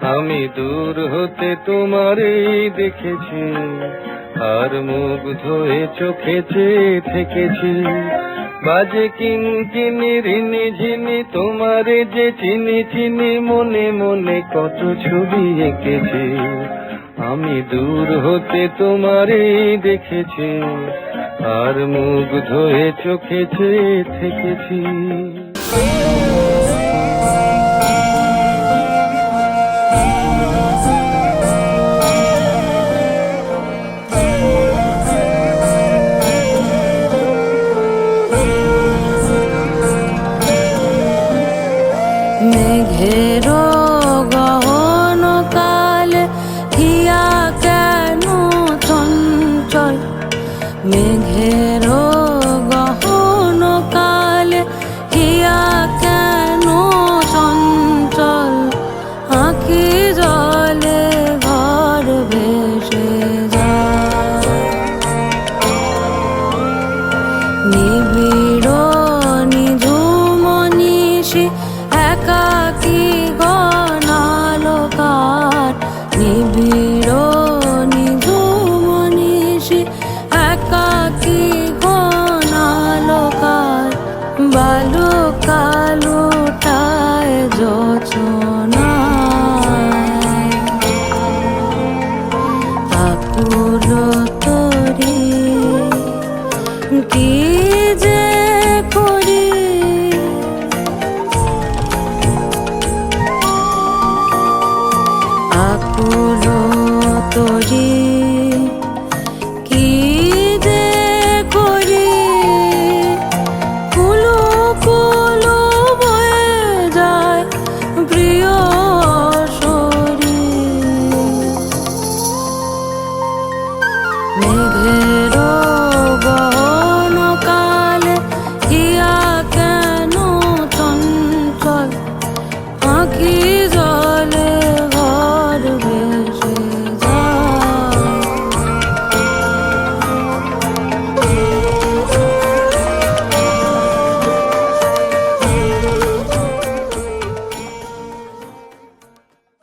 আমি দূর হতে তোমারই দেখেছি, আর মুগ্ধ হয়ে চোখে চেয়ে থেকেছি। বাজে কিনকিনি রিনি ঝিনি তোমারে যে চিনি চিনি, মনে মনে কত ছবি এঁকেছি। আমি দূর হতে তোমারই দেখেছি, আর মুগ্ধ হয়ে চোখে চেয়ে থেকেছি। মেঘের গহন কাল হিয়া কেন চঞ্চল, মেঘের গহন কাল হিয়া কেন চঞ্চল, আঁখি জলে ঘর ভেসে যায়। নিবিড় নিঝুম নিশি একাকী গণালোকার, নিবিড় নিঝুম নিশি একাকী গণালোকার, বালুকালুটায় যোচনায় আকুল তরি কি যে করি। আকুল তরি